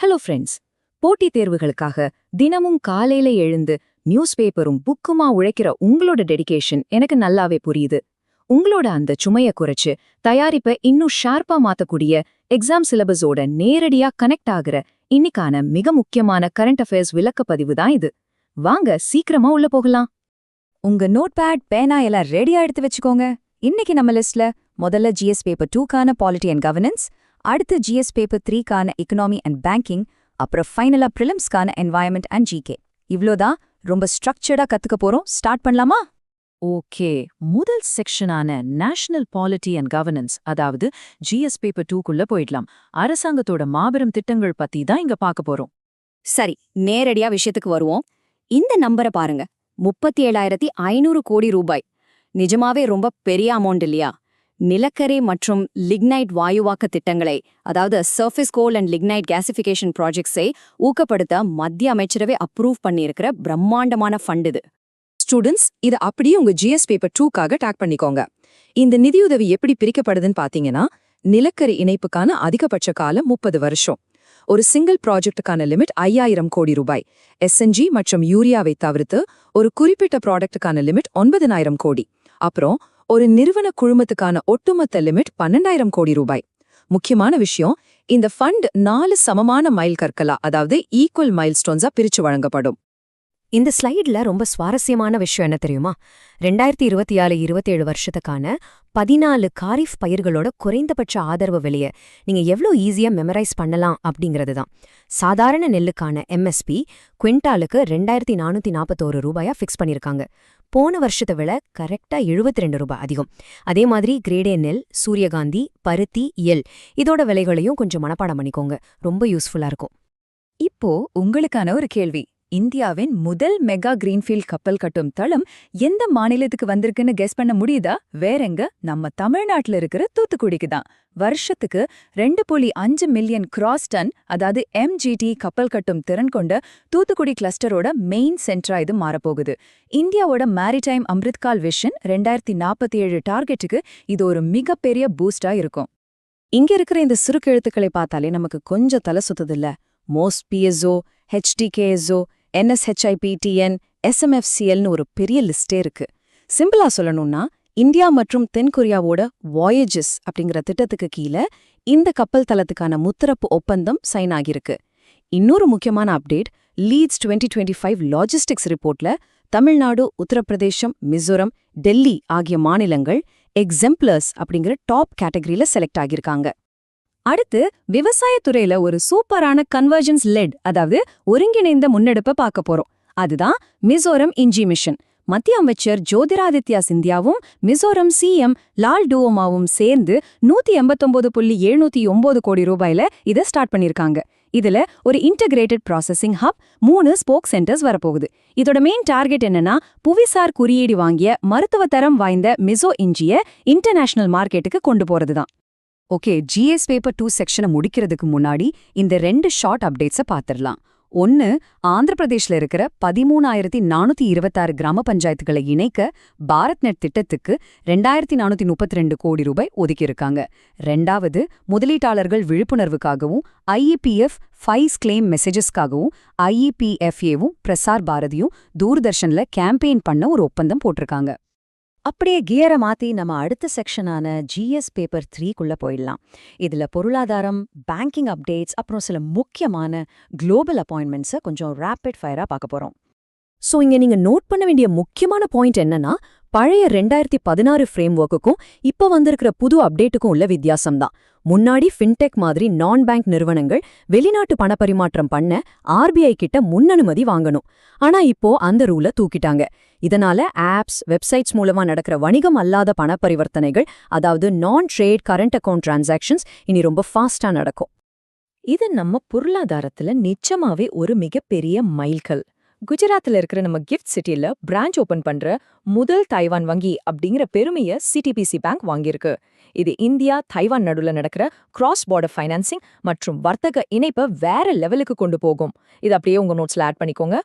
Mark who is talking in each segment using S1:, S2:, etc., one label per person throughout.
S1: Hello friends. போட்டித் தேர்வுகளுக்காக தினமும் காலையில எழுந்து நியூஸ் பேப்பரும் புக்குமா உழைக்கிற உங்களோட டெடிகேஷன் எனக்கு நல்லாவே புரியுது. உங்களோட அந்த சுமைய குறைச்சு தயாரிப்பை இன்னும் ஷார்ப்பா மாத்தக்கூடிய எக்ஸாம் சிலபஸோட நேரடியா கனெக்ட் ஆகுற இன்னைக்கான மிக முக்கியமான கரண்ட் அஃபேர்ஸ் விளக்கப்பதிவு தான் இது. வாங்க சீக்கிரமா உள்ள போகலாம்.
S2: உங்க நோட்பேட் பேனா எல்லாம் ரெடியா எடுத்து வச்சுக்கோங்க. இன்னைக்கு நம்ம லிஸ்ட்ல முதல்ல ஜிஎஸ் பேப்பர் 2க்கான பாலிட்டி அண்ட் கவர்னன்ஸ், அடுத்து ஜிஎஸ் பேப்பர் 3க்கான எக்கனாமி அண்ட் பேங்கிங், அப்புறம் ஃபைனலா பிரிலிம்ஸ்க்கான என்வாயர்மெண்ட் அண்ட் ஜிகே. இவ்ளோதான், ரொம்ப ஸ்ட்ரக்சர்டா கத்துக்க போறோம். ஸ்டார்ட் பண்ணலாமா?
S1: ஓகே, முதல் செக்ஷனான நேஷனல் பாலிட்டி அண்ட் கவர்னன்ஸ், அதாவது ஜிஎஸ் பேப்பர் 2க்குள்ள போயிடலாம். அரசாங்கத்தோட மாபெரும் திட்டங்கள் பத்தி தான் இங்க பார்க்க போறோம்.
S2: சரி, நேரடியா விஷயத்துக்கு வருவோம். இந்த நம்பரை பாருங்க, 37,500 கோடி ரூபாய். நிஜமாவே ரொம்ப பெரிய அமௌண்ட் இல்லையா? நிலக்கரி மற்றும் லிக்னைட் வாயுவாக்க திட்டங்களை, அதாவது சர்ஃபேஸ் கோல் அண்ட் லிக்னைட் கேசிஃபிகேஷன் ப்ராஜெக்ட்ஸை ஊக்கப்படுத்த மத்திய அமைச்சரவை அப்ரூவ் பண்ணியிருக்கிற பிரம்மாண்டமான ஃபண்ட் இது.
S3: ஸ்டூடெண்ட்ஸ், இது அப்படியே உங்க ஜிஎஸ் பேப்பர் 2க்காக டேக் பண்ணிக்கோங்க. இந்த நிதியுதவி எப்படி பிரிக்கப்படுதுன்னு பாத்தீங்கன்னா, நிலக்கரி இணைப்புக்கான அதிகபட்ச காலம் 30 வருஷம். ஒரு சிங்கிள் ப்ராஜெக்டுக்கான லிமிட் 5,000 கோடி ரூபாய். எஸ்என்ஜி மற்றும் யூரியாவை தவிர்த்து ஒரு குறிப்பிட்ட ப்ராடக்டுக்கான லிமிட் 9,000 கோடி. அப்புறம் ஒரு நிறுவன குழுமத்துக்கான ஒட்டுமொத்த லிமிட் 12,000 கோடி ரூபாய். முக்கியமான விஷயம், இந்த ஃபண்ட் 4 சமமான மைல் கற்களா, அதாவது ஈக்குவல் மைல்ஸ்டோன்ஸா பிரிச்சு வழங்கப்படும்.
S2: இந்த ஸ்லைட்ல ரொம்ப சுவாரஸ்யமான விஷயம் என்ன தெரியுமா? 2026-27 வருஷத்துக்கான 14 காரிஃப் பயிர்களோட குறைந்தபட்ச ஆதரவு விலையை நீங்க எவ்வளோ ஈஸியா மெமரைஸ் பண்ணலாம் அப்படிங்கிறது தான். சாதாரண நெல்லுக்கான எம்எஸ்பி குவிண்டாலுக்கு 2,441 ரூபாயா ஃபிக்ஸ் பண்ணியிருக்காங்க. போன வருஷத்தை விட கரெக்டா 72 ரூபாய் அதிகம். அதே மாதிரி கிரேடே நெல், சூரியகாந்தி, பருத்தி, எல் இதோட விலைகளையும் கொஞ்சம் மனப்பாடம் பண்ணிக்கோங்க. ரொம்ப யூஸ்ஃபுல்லா இருக்கும்.
S3: இப்போ உங்களுக்கான ஒரு கேள்வி. இந்தியாவின் முதல் மெகா கிரீன்ஃபீல்ட் கப்பல் கட்டும் தளம் எந்த மாநிலத்துக்கு வந்திருக்குன்னு கெஸ் பண்ண முடியுதா? வேறெங்க? நம்ம தமிழ்நாட்டுல இருக்கிற தூத்துக்குடிக்கு தான். வருஷத்துக்கு 2.5 மில்லியன் கிராஸ் டன், அதாவது எம்ஜிடி கப்பல் கட்டும் திறன் கொண்ட தூத்துக்குடி கிளஸ்டரோட மெயின் சென்டரா இது மாறப்போகுது. இந்தியாவோட மேரிடைம் அம்ரித்கால் விஷன் 2047 டார்கெட்டுக்கு இது ஒரு மிகப்பெரிய பூஸ்டா இருக்கும்.
S1: இங்க இருக்கிற இந்த சுருக்கெழுத்துக்களை பார்த்தாலே நமக்கு கொஞ்சம் தலை சுத்துதில்ல. மோஸ்ட் பிஎஸ்ஓ, ஹெச்டிகேஎஸ்ஓ, என்எஸ்ஹெச்ஐபிடிஎன், எஸ்எம்எஃப்சிஎல்னு ஒரு பெரிய லிஸ்டே இருக்கு. சிம்பிளா சொல்லணும்னா, இந்தியா மற்றும் தென்கொரியாவோட வாயேஜஸ் அப்படிங்கிற திட்டத்துக்கு கீழே இந்த கப்பல் தளத்துக்கான முத்தரப்பு ஒப்பந்தம் சைன் ஆகியிருக்கு. இன்னொரு முக்கியமான அப்டேட், லீட்ஸ் 2025 லாஜிஸ்டிக்ஸ் ரிப்போர்ட்ல தமிழ்நாடு, உத்தரப்பிரதேசம், மிசோரம், டெல்லி ஆகிய மாநிலங்கள் எக்ஸெம்ப்ளர்ஸ் அப்படிங்கிற டாப் கேட்டகரியில செலக்ட் ஆகியிருக்காங்க.
S2: அடுத்து விவசாயத்துறையில ஒரு சூப்பரான கன்வர்ஜன்ஸ் லெட், அதாவது ஒருங்கிணைந்த முன்னெடுப்பை பார்க்க போறோம். அதுதான் மிசோரம் இஞ்சி மிஷன். மத்திய அமைச்சர் ஜோதிராதித்யா சிந்தியாவும் மிசோரம் சிஎம் லால் டுவோமாவும் சேர்ந்து 189.709 கோடி ரூபாயில இதை ஸ்டார்ட் பண்ணிருக்காங்க. இதுல ஒரு integrated processing hub, 3 spoke centres வரப்போகுது. இதோட மெயின் டார்கெட் என்னன்னா, புவிசார் குறியீடு வாங்கிய மருத்துவ தரம் வாய்ந்த மிசோ இஞ்சிய இன்டர்நேஷனல் மார்க்கெட்டுக்கு கொண்டு போறதுதான்.
S3: ஓகே, ஜிஎஸ் பேப்பர் 2 செக்ஷனை முடிக்கிறதுக்கு முன்னாடி இந்த 2 ஷார்ட் அப்டேட்ஸை பார்த்துடலாம். ஒன்னு, ஆந்திர பிரதேஷ்ல இருக்கிற 13,426 கிராம பஞ்சாயத்துகளை இணைக்க பாரத் நெட் திட்டத்துக்கு 2,432 கோடி ரூபாய் ஒதுக்கியிருக்காங்க. ரெண்டாவது, முதலீட்டாளர்கள் விழிப்புணர்வுக்காகவும் ஐஇபிஎஃப் ஃபைஸ் கிளைம் மெசேஜஸ்க்காகவும் ஐஇபிஎஃப்ஏவும் பிரசார் பாரதியும் தூர்தர்ஷன்ல கேம்பெயின் பண்ண ஒரு ஒப்பந்தம் போட்டிருக்காங்க.
S2: அப்படியே கியரை மாத்தி நம்ம அடுத்த செக்ஷனான ஜிஎஸ் பேப்பர் 3க்குள்ள போயிடலாம். இதுல பொருளாதாரம், பேங்கிங் அப்டேட்ஸ், அப்புறம் சில முக்கியமான குளோபல் அப்பாயின்மெண்ட்ஸை கொஞ்சம் ரேபிட் ஃபயரா பார்க்க போறோம்.
S1: ஸோ இங்க நீங்க நோட் பண்ண வேண்டிய முக்கியமான பாயிண்ட் என்னன்னா, பழைய 2016 ஃப்ரேம் ஒர்க்குக்கும் இப்ப வந்திருக்கிற புது அப்டேட்டுக்கும் உள்ள வித்தியாசம்தான். முன்னாடி ஃபின்டெக் மாதிரி நான் பேங்க் நிறுவனங்கள் வெளிநாட்டு பணப்பரிமாற்றம் பண்ண ஆர்பிஐ கிட்ட முன்னனுமதி வாங்கணும். ஆனா இப்போ அந்த ரூலை தூக்கிட்டாங்க. இதனால ஆப்ஸ், வெப்சைட்ஸ் மூலமா நடக்கிற வணிகம் அல்லாத பணப்பரிவர்த்தனைகள், அதாவது நான் ட்ரேட் கரண்ட் அக்கவுண்ட் டிரான்சாக்ஷன்ஸ் இனி ரொம்ப ஃபாஸ்டா நடக்கும். இது நம்ம பொருளாதாரத்துல நிச்சயமாவே ஒரு மிகப்பெரிய மைல்கல். குஜராத்ல இருக்கிற நம்ம கிஃப்ட் சிட்டில பிரான்ச் ஓபன் பண்ற முதல் தைவான் வங்கி அப்படிங்கிற பெருமையை சிடிபிசி பேங்க் வாங்கியிருக்கு. இது இந்தியா, தைவான் நடுவில் நடக்கிற கிராஸ் பார்டர் ஃபைனான்சிங் மற்றும் வர்த்தக இணைப்பை வேற லெவலுக்கு கொண்டு போகும். இது அப்படியே உங்க நோட்ஸ்ல ஆட் பண்ணிக்கோங்க.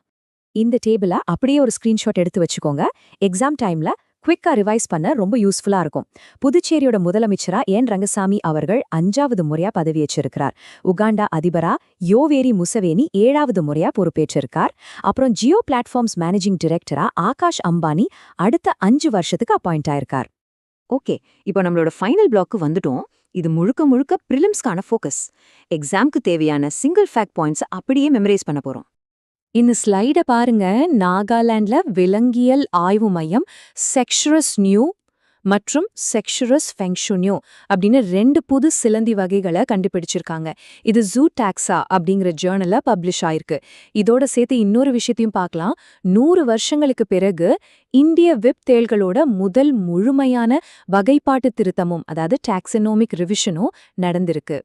S2: இந்த டேபிள அப்படியே ஒரு ஸ்கிரீன்ஷாட் எடுத்து வச்சுக்கோங்க. எக்ஸாம் டைம்ல குவிக்கா ரிவைஸ் பண்ண ரொம்ப யூஸ்ஃபுல்லா இருக்கும். புதுச்சேரியோட முதலமைச்சரா என் ரங்கசாமி அவர்கள் 5வது முறையா பதவியேற்றிருக்கிறார். உகாண்டா அதிபரா யோவேரி முசவேனி 7வது முறையா பொறுப்பேற்றிருக்கார். அப்புறம் ஜியோ பிளாட்ஃபார்ம்ஸ் மேனேஜிங் டைரக்டரா ஆகாஷ் அம்பானி அடுத்த 5 வருஷத்துக்கு அப்பாயிண்ட் ஆயிருக்கார். ஓகே, இப்போ நம்மளோட ஃபைனல் பிளாக்கு வந்துட்டோம். இது முழுக்க முழுக்க பிரிலிம்ஸ்க்கான ஃபோக்கஸ். எக்ஸாம்க்கு தேவையான சிங்கிள் ஃபேக்ட் பாயிண்ட்ஸ் அப்படியே மெமரைஸ் பண்ண போறோம். இந்த ஸ்லைட பாருங்க. நாகாலாண்ட்ல விலங்கியல் ஆய்வு மையம் செக்ஷுரஸ் நியூ மற்றும் செக்ஷுரஸ் ஃபெங்ஷுனியூ அப்படின்னு 2 புது சிலந்தி வகைகளை கண்டுபிடிச்சிருக்காங்க. இது ஜூ டாக்ஸா அப்படிங்கிற ஜேர்னல்ல பப்ளிஷ் ஆயிருக்கு. இதோட சேர்த்து இன்னொரு விஷயத்தையும் பார்க்கலாம். 100 வருஷங்களுக்கு பிறகு இந்திய விப் தேள்களோட முதல் முழுமையான வகைப்பாட்டு திருத்தமும், அதாவது டாக்ஸனோமிக் ரிவிஷனும் நடந்திருக்கு.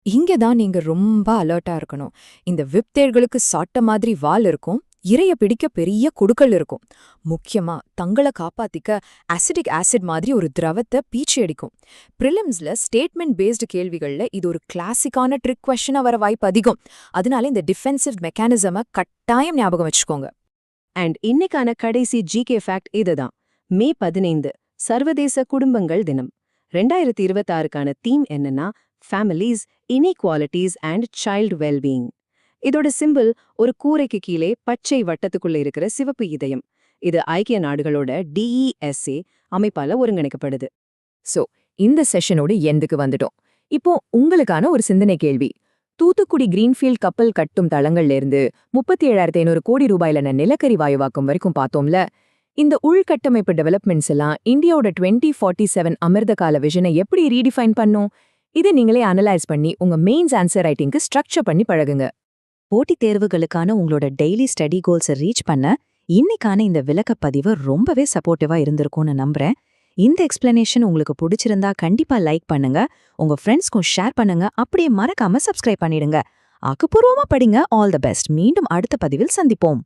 S2: இங்க தான் நீங்க ரொம்ப அலர்ட்டா இருக்கணும். இந்த விப் தேள்களுக்கு சாட்ட மாதிரி வால் இருக்கும், இரைய பிடிக்க பெரிய குடுக்கல் இருக்கும். முக்கியமா தங்களை காப்பாத்திக்க அசிடிக் ஆசிட் மாதிரி ஒரு திரவத்தை பீச்சி அடிக்கும். பிரிலிம்ஸ்ல ஸ்டேட்மெண்ட் பேஸ்டு கேள்விகள்ல இது ஒரு கிளாசிக்கான ட்ரிக் கொஸ்டினா வர வாய்ப்பு அதிகம். அதனால இந்த டிஃபென்சிவ் மெக்கானிசமை கட்டாயம் ஞாபகம் வச்சுக்கோங்க.
S1: அண்ட் இன்னைக்கான கடைசி ஜிகே ஃபேக்ட் இதுதான். மே 15 சர்வதேச குடும்பங்கள் தினம். 2026க்கான தீம் என்னன்னா families, inequalities and child wellbeing. இதோட சிம்பிள் ஒரு கூரைக்கு கீழே பச்சை வட்டத்துக்குள்ள இருக்கிற சிவப்பு இதயம். இது ஐக்கிய நாடுகளோட DESA அமைப்பால ஒருங்கிணைக்கப்படுது.
S2: சோ இந்த செஷனோட எண்டுக்கு வந்துட்டோம். இப்போ உங்களுக்கான ஒரு சிந்தனை கேள்வி. தூத்துக்குடி கிரீன்ஃபீல்ட் கப்பல் கட்டும் தளங்கள்ல இருந்து 37,500 கோடி ரூபாயிலான நிலக்கரி வாயுவாக்கம் வரைக்கும் பார்த்தோம்ல. இந்த உள்கட்டமைப்பு டெவலப்மெண்ட்ஸ் எல்லாம் இந்தியாவோட 2047 அமிர்த கால விஷனை எப்படி ரீடிஃபைன் பண்ணும்? இதை நீங்களே அனலைஸ் பண்ணி உங்க மெயின்ஸ் ஆன்சர் ரைட்டிங்க்கு ஸ்ட்ரக்சர் பண்ணி பழகுங்க.
S1: போட்டித் தேர்வுகளுக்கான உங்களோட டெய்லி ஸ்டடி கோல்ஸை ரீச் பண்ண இன்னைக்கான இந்த விளக்கப்பதிவு ரொம்பவே சப்போர்ட்டிவா இருந்திருக்கும்னு நம்புறேன். இந்த எக்ஸ்பிளனேஷன் உங்களுக்கு பிடிச்சிருந்தா கண்டிப்பா லைக் பண்ணுங்க, உங்க ஃப்ரெண்ட்ஸ்க்கும் ஷேர் பண்ணுங்க, அப்படியே மறக்காம சப்ஸ்கிரைப் பண்ணிடுங்க. ஆக்கப்பூர்வமா படிங்க. All the best. மீண்டும் அடுத்த பதிவில் சந்திப்போம்.